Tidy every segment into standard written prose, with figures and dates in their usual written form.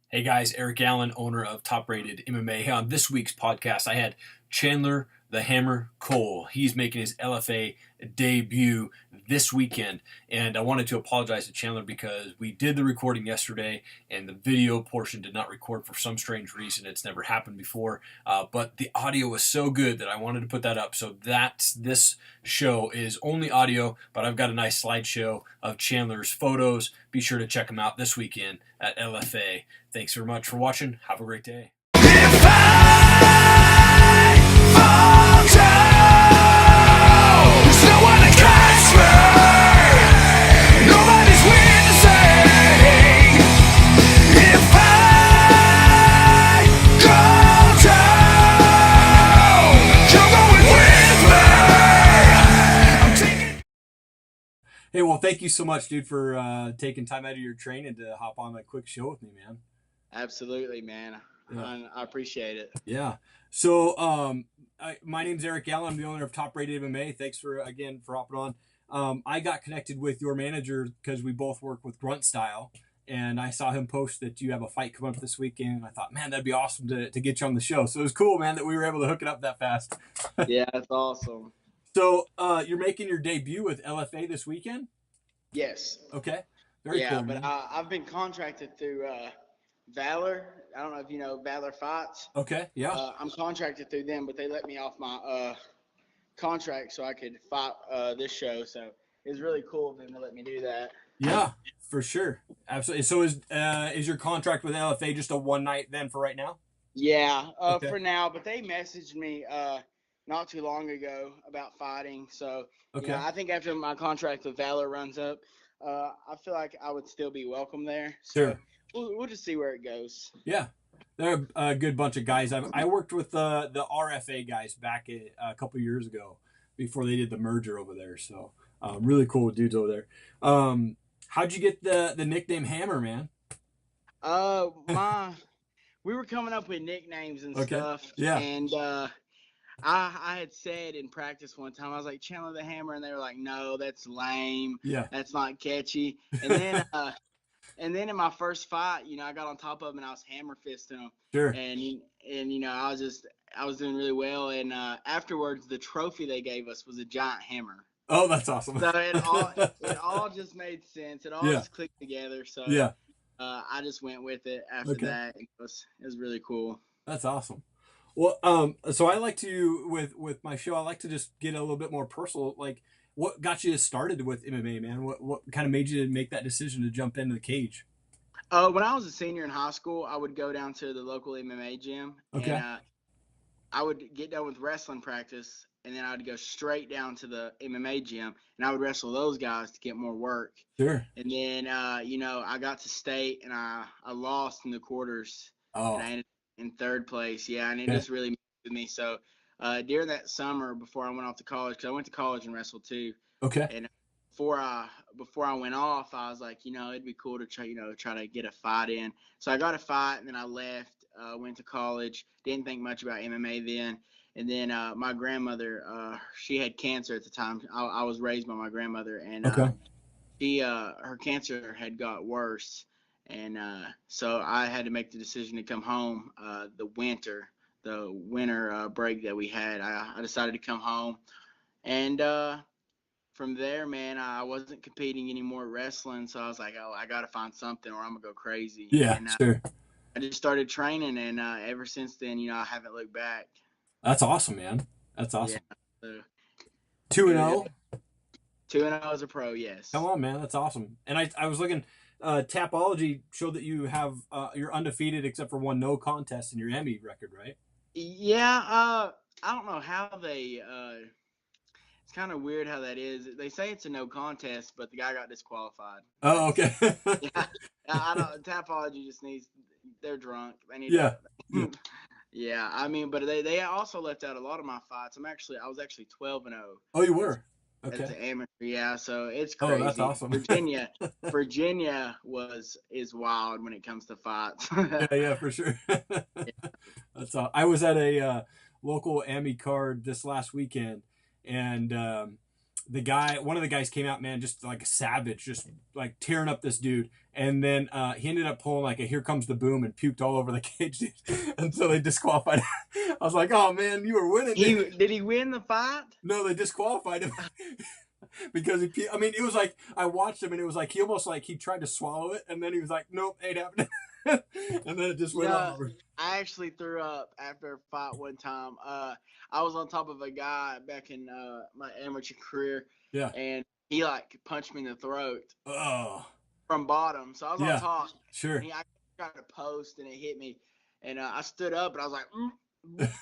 Hey guys, Eric Allen, owner of Top Rated MMA. On this week's podcast, I had Chandler the Hammer Cole. He's making his LFA debut this weekend, and I wanted to apologize to Chandler because we did the recording yesterday, and the video portion did not record for some strange reason. It's never happened before, but the audio was so good that I wanted to put that up. So this show is only audio, but I've got a nice slideshow of Chandler's photos. Be sure to check them out this weekend at LFA. Thanks very much for watching. Have a great day. If I fall down, there's no one to catch me. Nobody's witnessing. If I go down, you're going with me. Hey, well, thank you so much, dude, for taking time out of your training to hop on a quick show with me, man. Absolutely, man. Yeah. I appreciate it. Yeah. So, my name's Eric Allen. I'm the owner of Top Rated MMA. Thanks for hopping on. I got connected with your manager because we both work with Grunt Style, and I saw him post that you have a fight coming up this weekend. And I thought, man, that'd be awesome to get you on the show. So it was cool, man, that we were able to hook it up that fast. Yeah, that's awesome. So, you're making your debut with LFA this weekend? Yes. Okay. Very cool. Yeah, but I've been contracted through Valor. I don't know if you know Valor Fights. Okay, yeah. I'm contracted through them, but they let me off my contract so I could fight this show. So it was really cool of them to let me do that. Yeah, for sure. Absolutely. So is your contract with LFA just a one night then for right now? Yeah, okay. For now. But they messaged me not too long ago about fighting. So okay. I think after my contract with Valor runs up, I feel like I would still be welcome there. So sure. We'll just see where it goes. Yeah, they're a good bunch of guys. I worked with the RFA guys back a couple years ago before they did the merger over there. So really cool dudes over there. How'd you get the nickname Hammer, man? We were coming up with nicknames and okay. stuff. Yeah. And I had said in practice one time, I was like, Chandler the Hammer, and they were like, no, that's lame. Yeah. That's not catchy. And then and then in my first fight, I got on top of him and I was hammer fisting him. Sure. And I was doing really well. And afterwards, the trophy they gave us was a giant hammer. Oh, that's awesome. So it all just made sense. It all just clicked together. So yeah. I just went with it after that. It was really cool. That's awesome. Well, so I like to with my show, I like to just get a little bit more personal. Like, what got you started with MMA, man? What kind of made you make that decision to jump into the cage? When I was a senior in high school, I would go down to the local MMA gym. Okay. And I would get done with wrestling practice, and then I would go straight down to the MMA gym, and I would wrestle those guys to get more work. Sure. And then, I got to state, and I lost in the quarters. Oh. And I ended in third place. Yeah, and it just really messed with me. So during that summer before I went off to college, because I went to college and wrestled too. Okay. And before I went off, I was like, it'd be cool to try to get a fight in. So I got a fight, and then I left, went to college, didn't think much about MMA then. And then my grandmother, she had cancer at the time. I was raised by my grandmother, and her cancer had got worse. And so I had to make the decision to come home the winter break that we had. I decided to come home. And from there, man, I wasn't competing anymore at wrestling. So I was like, oh, I got to find something or I'm going to go crazy. Yeah, and, sure. I just started training, and ever since then, I haven't looked back. That's awesome, man. That's awesome. Yeah, so 2-0? 2-0 as a pro, yes. Come on, man. That's awesome. And I was looking, Tapology showed that you have, you're undefeated except for one no contest in your Emmy record, right? Yeah. I don't know how they, it's kind of weird how that is. They say it's a no contest, but the guy got disqualified. Oh, okay. Yeah. Tapology just they're drunk. They need yeah. Yeah, I mean, but they also left out a lot of my fights. I was actually 12-0. Oh, you were? Okay. As an amateur, yeah. So it's crazy. Oh, that's awesome. Virginia is wild when it comes to fights. yeah, for sure. That's all. I was at a local Emmy card this last weekend, and one of the guys came out, man, just like a savage, just like tearing up this dude. And then he ended up pulling like a "Here Comes the Boom" and puked all over the cage, dude. And so they disqualified him. I was like, oh man, you were winning. Did he win the fight? No, they disqualified him. Because I mean, it was like I watched him and it was like he almost like he tried to swallow it and then he was like, nope, ain't happening. And then it just went over. I actually threw up after a fight one time. I was on top of a guy back in my amateur career. Yeah. And he like punched me in the throat. Oh. From bottom. So I was on top. Sure. And I tried to post and it hit me. And I stood up and I was like,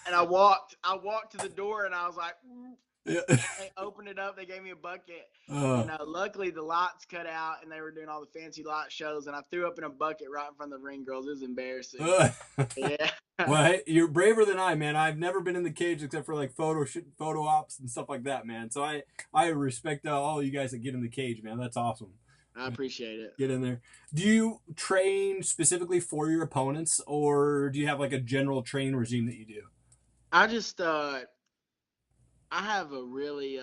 and I walked to the door and I was like, Yeah. They opened it up. They gave me a bucket. And luckily the lights cut out and they were doing all the fancy light shows. And I threw up in a bucket right in front of the ring girls. It was embarrassing. Yeah. Well, hey, you're braver than I, man. I've never been in the cage except for like photo ops and stuff like that, man. So I respect all you guys that get in the cage, man. That's awesome. I appreciate it. Get in there. Do you train specifically for your opponents, or do you have like a general training regime that you do? I just I have a really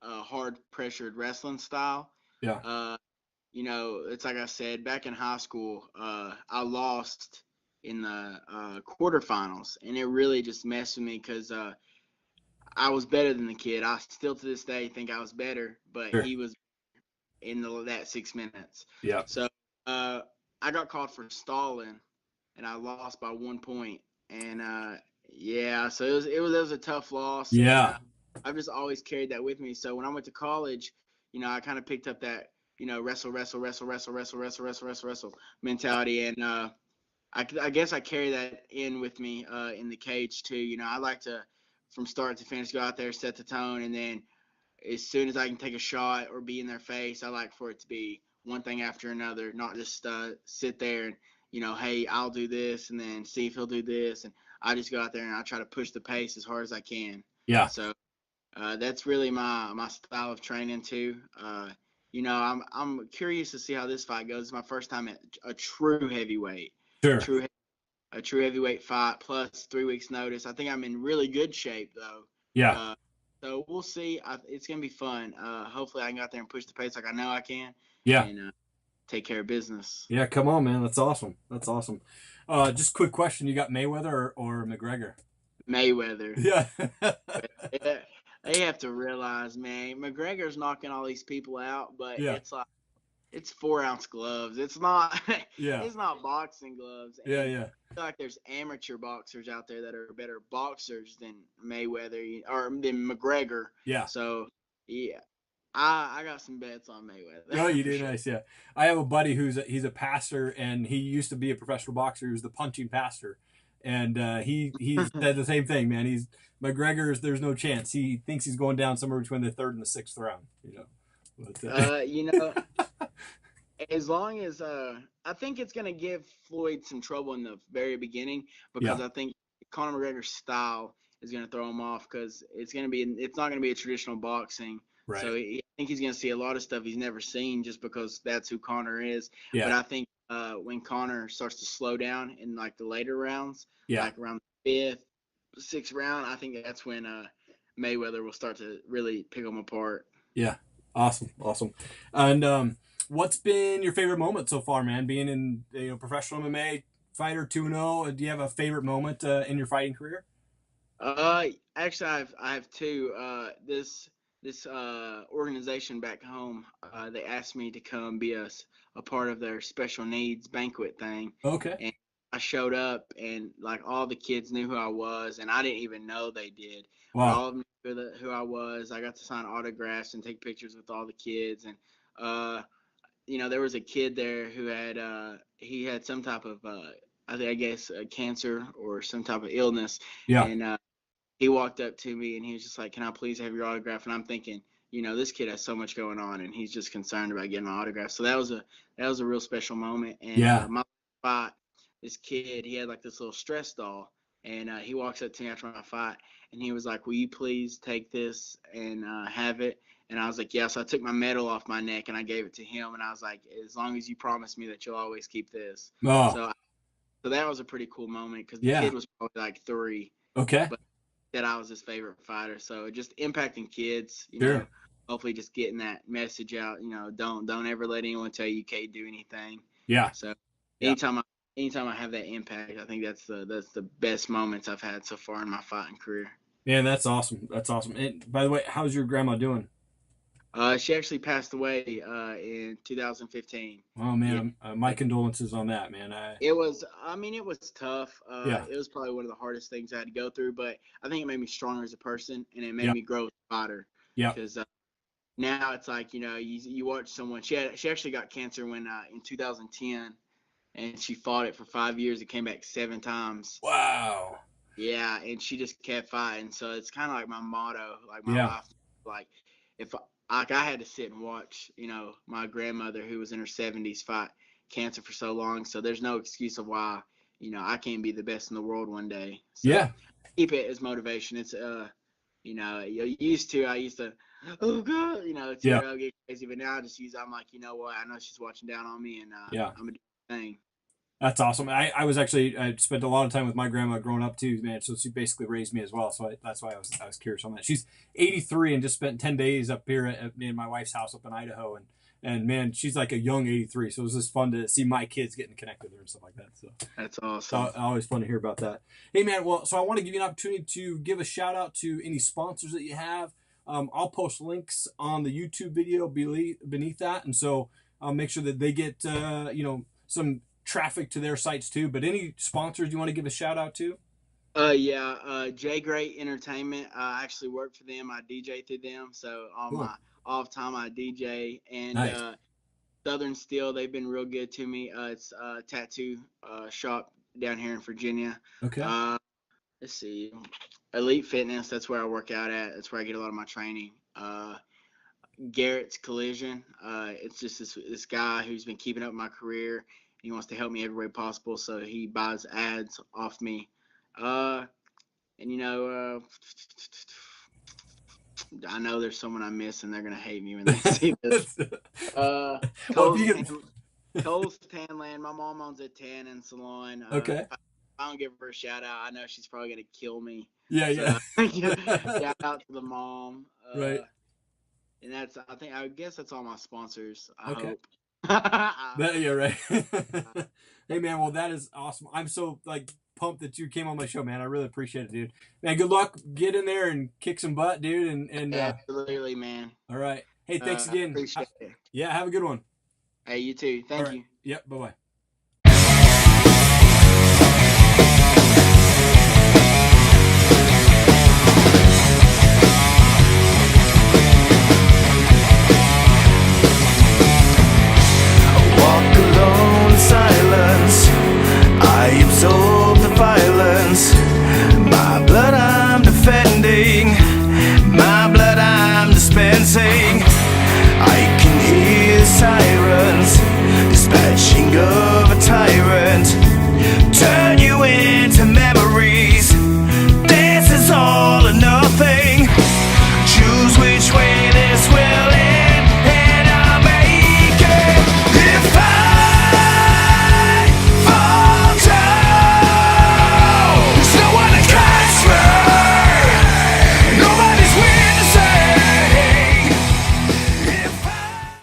hard pressured wrestling style. Yeah. You know, it's like I said, back in high school, I lost in the quarterfinals, and it really just messed with me because I was better than the kid. I still to this day think I was better, but Sure. He was in that 6 minutes. Yeah. So I got called for stalling, and I lost by 1 point. And so it was a tough loss. Yeah. And, I've just always carried that with me. So when I went to college, you know, I kind of picked up that, you know, wrestle mentality, and I guess I carry that in with me in the cage too. You know, I like to, from start to finish, go out there, set the tone, and then as soon as I can take a shot or be in their face, I like for it to be one thing after another, not just sit there and, you know, hey, I'll do this and then see if he'll do this. And I just go out there and I try to push the pace as hard as I can. Yeah. So that's really my style of training too. You know, I'm curious to see how this fight goes. It's my first time at a true heavyweight. Sure. A true heavyweight fight plus 3 weeks notice. I think I'm in really good shape though. Yeah. So we'll see. It's gonna be fun. Hopefully I can go out there and push the pace like I know I can. Yeah. And take care of business. Yeah, come on, man. That's awesome. That's awesome. Just quick question. You got Mayweather or McGregor? Mayweather. Yeah. Yeah. They have to realize, man, McGregor's knocking all these people out, but it's like it's 4-ounce gloves. It's not it's not boxing gloves. And Yeah. I feel like there's amateur boxers out there that are better boxers than Mayweather or than McGregor. Yeah. So yeah. I got some bets on Mayweather. Oh, you do? Nice, yeah. I have a buddy he's a pastor, and he used to be a professional boxer. He was the punching pastor, and he's said the same thing, man. McGregor's. There's no chance. He thinks he's going down somewhere between the 3rd and the 6th round. You know. But, you know, as long as I think it's gonna give Floyd some trouble in the very beginning because I think Conor McGregor's style is gonna throw him off because it's not gonna be a traditional boxing. Right. So I think he's going to see a lot of stuff he's never seen just because that's who Conor is. Yeah. But I think when Conor starts to slow down in like the later rounds, like around the 5th, 6th round, I think that's when Mayweather will start to really pick him apart. Yeah. Awesome. And what's been your favorite moment so far, man? Being in professional MMA fighter 2-0, do you have a favorite moment in your fighting career? Actually, I have two. This organization back home, they asked me to come be a part of their special needs banquet thing. Okay. And I showed up, and like all the kids knew who I was, and I didn't even know they did. Wow. But all of them knew who I was. I got to sign autographs and take pictures with all the kids. And, you know, there was a kid there who he had some type of, I guess, cancer or some type of illness. Yeah. And he walked up to me and he was just like, "Can I please have your autograph?" And I'm thinking, you know, this kid has so much going on and he's just concerned about getting my autograph. So that was a real special moment. And my fight, this kid, he had like this little stress doll, and he walks up to me after my fight and he was like, "Will you please take this and have it?" And I was like, "Yes." So I took my medal off my neck and I gave it to him, and I was like, "As long as you promise me that you'll always keep this." So that was a pretty cool moment because the kid was probably like 3. Okay. But that I was his favorite fighter. So just impacting kids, you Sure. know, hopefully just getting that message out. You know, don't ever let anyone tell you can't do anything. Yeah. So Yeah. anytime I have that impact, I think that's the best moments I've had so far in my fighting career. Man, that's awesome. That's awesome. And by the way, how's your grandma doing? She actually passed away in 2015. Oh Yeah. man, my condolences on that, man. It was tough. Yeah. It was probably one of the hardest things I had to go through, but I think it made me stronger as a person, and it made Yeah. me grow as a fighter. Yeah. Because now it's like, you know, you watch someone. She actually got cancer when in 2010, and she fought it for 5 years. It came back 7 times. Wow. Yeah, and she just kept fighting. So it's kind of like my motto, like my Yeah. life. Like if I had to sit and watch, you know, my grandmother who was in her 70s fight cancer for so long. So there's no excuse of why, you know, I can't be the best in the world one day. So Yeah. keep it as motivation. It's you know, I used to, oh God, you know, Yeah. I'll get crazy, but now I just I'm like, you know what, I know she's watching down on me, and Yeah. I'm gonna do the thing. That's awesome. I spent a lot of time with my grandma growing up too, man. So she basically raised me as well. So that's why I was curious on that. She's 83 and just spent 10 days up here at me and my wife's house up in Idaho. And man, she's like a young 83. So it was just fun to see my kids getting connected with her and stuff like that. So That's awesome. always fun to hear about that. Hey man, well, so I want to give you an opportunity to give a shout out to any sponsors that you have. I'll post links on the YouTube video beneath that. And so I'll make sure that they get, some traffic to their sites too. But any sponsors you want to give a shout out to? J Great Entertainment. I actually work for them. I DJ through them. So on my off time I DJ, and Nice. Southern Steel, they've been real good to me. It's a tattoo shop down here in Virginia. Okay. Let's see. Elite Fitness, that's where I work out at. That's where I get a lot of my training. Garrett's Collision. It's just this guy who's been keeping up my career. He wants to help me every way possible, so he buys ads off me. And you know, I know there's someone I miss, and they're gonna hate me when they see this. Cole's Tanland. My mom owns a tan and salon. Okay. If I don't give her a shout out, I know she's probably gonna kill me. Yeah. Shout out to the mom. Right. And I guess that's all my sponsors. I Okay. hope. Yeah, right. Hey man, well that is awesome. I'm so pumped that you came on my show, man. I really appreciate it, dude. Man, good luck. Get in there and kick some butt, dude. And Absolutely, man. All right. Hey, thanks again. Appreciate it. Yeah, have a good one. Hey, you too. Thank you. Yep. Bye-bye.